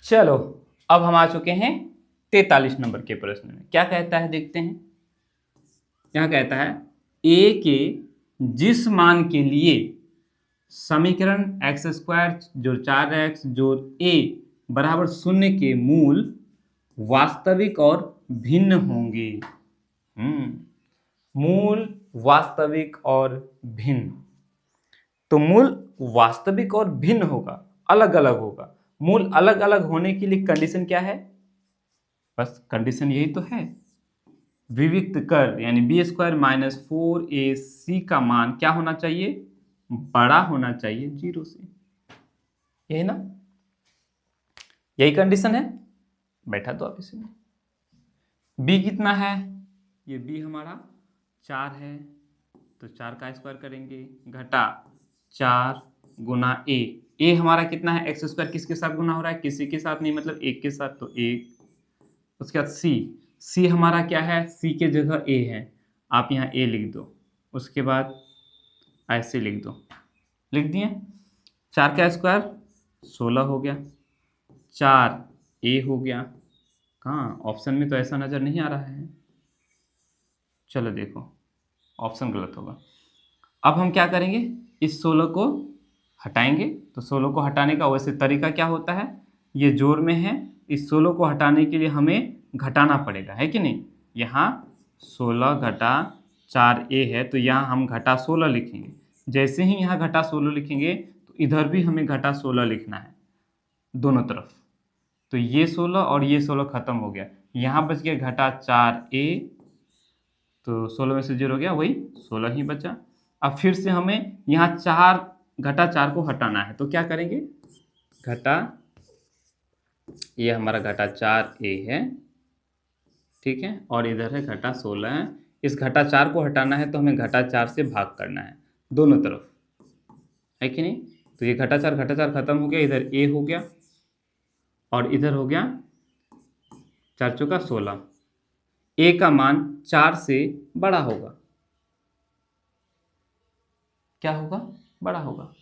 चलो अब हम आ चुके हैं 43 नंबर के प्रश्न में। क्या कहता है देखते हैं। क्या कहता है, ए के जिस मान के लिए समीकरण एक्स स्क्वायर जोड़ 4x जोड़ ए बराबर 0 के मूल वास्तविक और भिन्न होंगे। मूल वास्तविक और भिन्न। तो मूल वास्तविक और भिन्न होगा, अलग अलग होगा। मूल अलग अलग होने के लिए कंडीशन क्या है? बस कंडीशन यही तो है, विविक्त कर यानी बी स्क्वायर माइनस 4ac का मान क्या होना चाहिए? बड़ा होना चाहिए 0 से। यही ना, यही कंडीशन है। बैठा तो आप इसी में। b कितना है? ये b हमारा 4 है, तो 4 का स्क्वायर करेंगे घटा 4 गुना a हमारा कितना है? एक्स स्क्वायर किसके साथ गुना हो रहा है? किसी के साथ नहीं, मतलब 1 के साथ, तो 1। उसके बाद c हमारा क्या है? c के जगह a है, आप यहाँ a लिख दो। उसके बाद ऐसे लिख दो, लिख दिए। 4 का स्क्वायर 16 हो गया, 4a हो गया। कहाँ ऑप्शन में तो ऐसा नज़र नहीं आ रहा है। चलो देखो, ऑप्शन गलत होगा। अब हम क्या करेंगे, इस 16 को हटाएंगे। तो 16 को हटाने का वैसे तरीका क्या होता है, ये जोड़ में है, इस 16 को हटाने के लिए हमें घटाना पड़ेगा, है कि नहीं। यहाँ 16 घटा 4a है, तो यहाँ हम घटा 16 लिखेंगे। जैसे ही यहाँ घटा 16 लिखेंगे तो इधर भी हमें घटा 16 लिखना है दोनों तरफ। तो ये 16 और ये 16 खत्म हो गया, यहाँ बच गया घटा 4a। तो 16 में से 0 हो गया, वही 16 ही बचा। अब फिर से हमें यहाँ घटा 4 को हटाना है, तो क्या करेंगे, घटा, ये हमारा घटा 4a है, ठीक है, और इधर है घटा 16 है। इस घटा 4 को हटाना है तो हमें घटा 4 से भाग करना है दोनों तरफ, है कि नहीं। तो ये घटा 4 खत्म हो गया, इधर a हो गया और इधर हो गया 4 चौका 16। a का मान 4 से बड़ा होगा, क्या होगा? बड़ा होगा।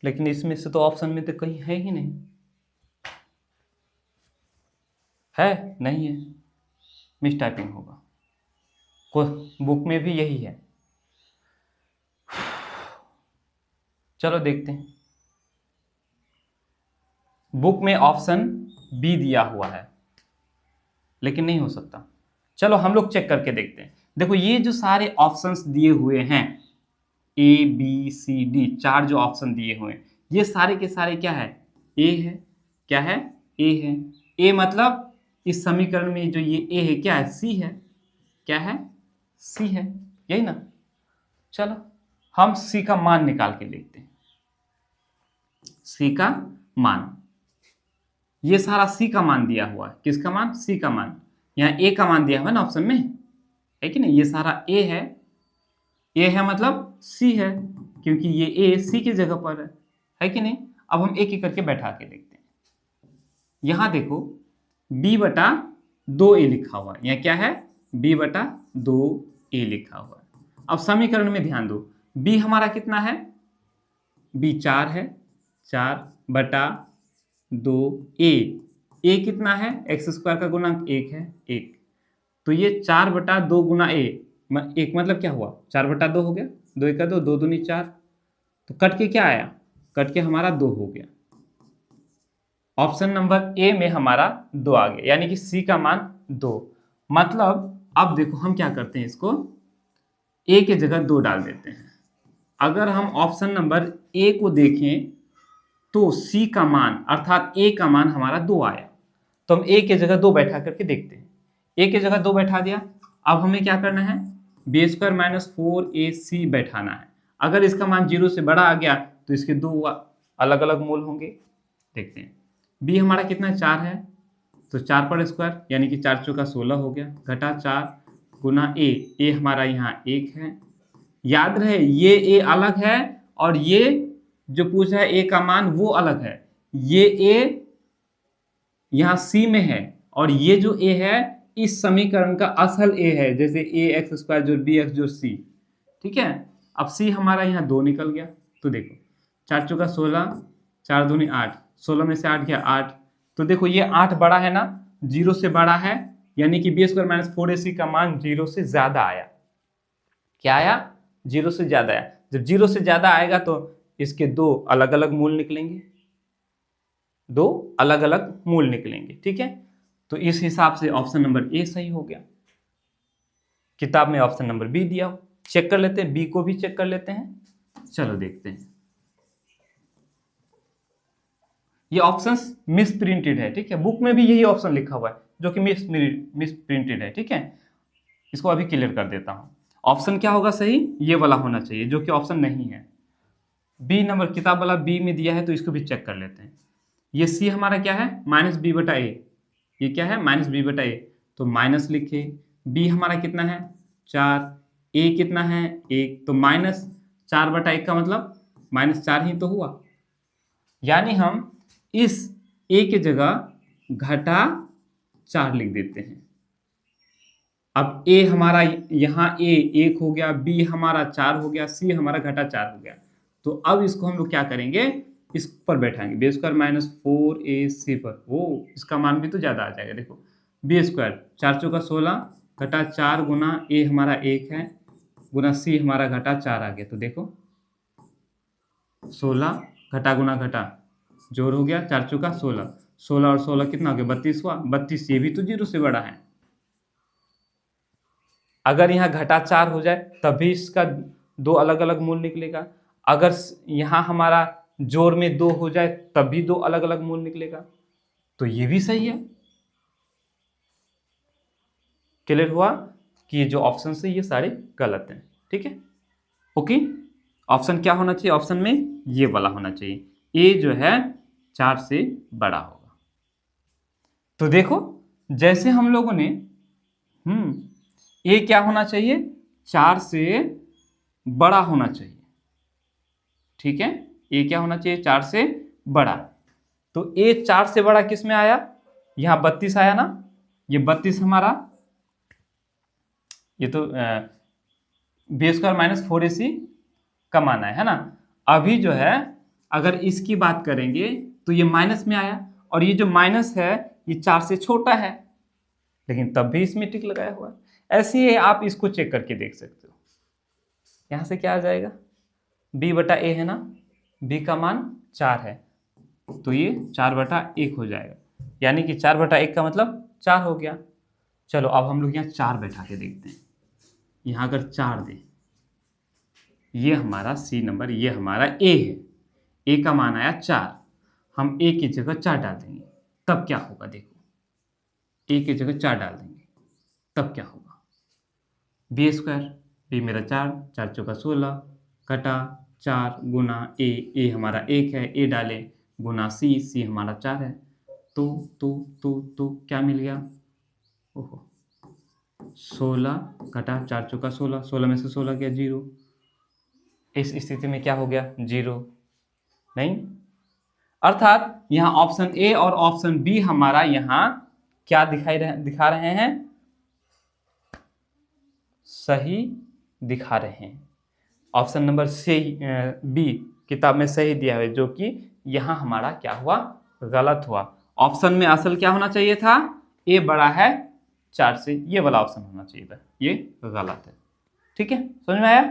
लेकिन इसमें से तो ऑप्शन में तो कहीं है ही नहीं, है नहीं है, मिस टाइपिंग होगा। बुक में भी यही है। चलो देखते हैं, बुक में ऑप्शन बी दिया हुआ है, लेकिन नहीं हो सकता। चलो हम लोग चेक करके देखते हैं। देखो ये जो सारे ऑप्शंस दिए हुए हैं, ए बी सी डी, 4 जो ऑप्शन दिए हुए हैं, ये सारे के सारे क्या है? ए है। क्या है? ए है। ए मतलब इस समीकरण में जो ये ए है क्या है? सी है। क्या है? सी है, यही ना। चलो हम सी का मान निकाल के देखते हैं। सी का मान, ये सारा सी का मान दिया हुआ है। किसका मान? सी का मान। यहाँ ए का मान दिया हुआ है ना ऑप्शन में, है कि नहीं। ये सारा ए है, ए है मतलब सी है, क्योंकि ये ए सी की जगह पर है कि नहीं। अब हम एक एक करके बैठा के देखते हैं। यहाँ देखो b/2a लिखा हुआ है, यहाँ क्या है? b/2a लिखा हुआ है। अब समीकरण में ध्यान दो, b हमारा कितना है? b 4 है, 4/2a। a कितना है? एक्स स्क्वायर का गुणांक 1 है, 1। तो ये 4/2 गुना a, 1 मतलब क्या हुआ? 4/2 हो गया, 2 1 2, 2 दूनी 4। तो कट के क्या आया? कट के हमारा 2 हो गया। ऑप्शन नंबर ए में हमारा 2 आ गया, यानी कि सी का मान 2। मतलब अब देखो हम क्या करते हैं, इसको ए के जगह 2 डाल देते हैं। अगर हम ऑप्शन नंबर ए को देखें तो सी का मान अर्थात ए का मान हमारा 2 आया। तो हम ए के जगह 2 बैठा करके देखते हैं। ए के जगह 2 बैठा दिया। अब हमें क्या करना है? बी स्क्वायर माइनस 4ac बैठाना है। अगर इसका मान 0 से बड़ा आ गया तो इसके 2 अलग अलग मूल होंगे। देखते हैं, b हमारा कितना? 4 है, तो 4 पर स्क्वायर यानी कि 4 चौका 16 हो गया, घटा 4 गुना a हमारा यहाँ 1 है। याद रहे ये a अलग है और ये जो पूछ रहा है a का मान वो अलग है। ये a यहाँ c में है और ये जो a है इस समीकरण का असल a है, जैसे ax² जो bx जो c, ठीक है। अब c हमारा यहाँ 2 निकल गया। तो देखो 4 चौका 16, 4 दूनी 8, 16 में से 8 गया 8, तो देखो ये 8 बड़ा है ना, 0 से बड़ा है, यानी कि b² - 4ac का मान 0 से ज्यादा आया। क्या आया? 0 से ज्यादा आया। जब 0 से ज्यादा आएगा तो इसके दो अलग अलग मूल निकलेंगे, दो अलग अलग मूल निकलेंगे। ठीक है, तो इस हिसाब से ऑप्शन नंबर ए सही हो गया। किताब में ऑप्शन नंबर बी दिया हो, चेक कर लेते हैं, बी को भी चेक कर लेते हैं। चलो देखते हैं। ये ऑप्शंस मिस प्रिंटेड है। ठीक है, बुक में भी यही ऑप्शन लिखा हुआ है जो कि मिस प्रिंटेड है। ठीक है, इसको अभी क्लियर कर देता हूं। ऑप्शन क्या होगा सही? ये वाला होना चाहिए, जो कि ऑप्शन नहीं है। बी नंबर किताब वाला बी में दिया है, तो इसको भी चेक कर लेते हैं। ये सी हमारा क्या है? -b/a। ये क्या है? -b/a। तो माइनस लिखे। बी हमारा कितना है? 4। ए कितना है? 1। तो -4/1 का मतलब -4 ही तो हुआ। यानी हम इस ए के जगह घटा 4 लिख देते हैं। अब ए हमारा यहाँ ए 1 हो गया, बी हमारा 4 हो गया, सी हमारा घटा 4 हो गया। तो अब इसको हम लोग क्या करेंगे? इस पर बैठाएंगे, b² - 4ac पर। वो इसका मान भी तो ज्यादा आ जाएगा। देखो b², 4 चौका 16 घटा 4 गुना ए हमारा 1 है गुना सी हमारा घटा 4 आ गया। तो देखो 16 घटा गुना घटा जोड़ हो गया, 4 चौका 16, 16 और 16 कितना हो गया? 32 हुआ। 32 ये भी तो 0 से बड़ा है। अगर यहाँ घटा 4 हो जाए तब भी इसका दो अलग अलग मूल निकलेगा। अगर यहाँ हमारा जोड़ में 2 हो जाए तब भी दो अलग अलग मूल निकलेगा। तो ये भी सही है। क्लियर हुआ कि ये जो ऑप्शन है ये सारे गलत हैं। ठीक है, ओके। ऑप्शन क्या होना चाहिए? ऑप्शन में ये वाला होना चाहिए, ए जो है 4 से बड़ा होगा। तो देखो जैसे हम लोगों ने ए क्या होना चाहिए? 4 से बड़ा होना चाहिए। ठीक है, ए क्या होना चाहिए? 4 से बड़ा। तो ए 4 से बड़ा किस में आया? यहां 32 आया ना। ये 32 हमारा, ये तो b² - 4ac का मान है ना। अभी जो है अगर इसकी बात करेंगे तो ये माइनस में आया, और ये जो माइनस है ये 4 से छोटा है, लेकिन तब भी इसमें टिक लगाया हुआ है। ऐसे ही आप इसको चेक करके देख सकते हो। यहां से क्या आ जाएगा? b/a है ना, b का मान 4 है, तो ये 4/1 हो जाएगा, यानी कि 4/1 का मतलब 4 हो गया। चलो अब हम लोग यहाँ 4 बैठा के देखते हैं। यहाँ अगर 4 दें, ये हमारा सी नंबर, ये हमारा ए है, ए का मान आया 4, हम ए की जगह 4 डाल देंगे, तब क्या होगा? देखो ए की जगह 4 डाल देंगे तब क्या होगा? b², b मेरा 4, 4 चौका 16 घटा 4 गुना ए हमारा 1 है, ए डाले गुना सी हमारा 4 है। तो क्या मिल गया? ओहो 16 घटा 4 चौका 16, 16 में से 16 गया 0। इस स्थिति में क्या हो गया? 0 नहीं। अर्थात यहाँ ऑप्शन ए और ऑप्शन बी हमारा यहाँ क्या दिखा रहे हैं? सही दिखा रहे हैं। ऑप्शन नंबर सी बी किताब में सही दिया है, जो कि यहाँ हमारा क्या हुआ? गलत हुआ। ऑप्शन में असल क्या होना चाहिए था? ए बड़ा है 4 से, ये वाला ऑप्शन होना चाहिए था, ये गलत है। ठीक है, समझ में आया?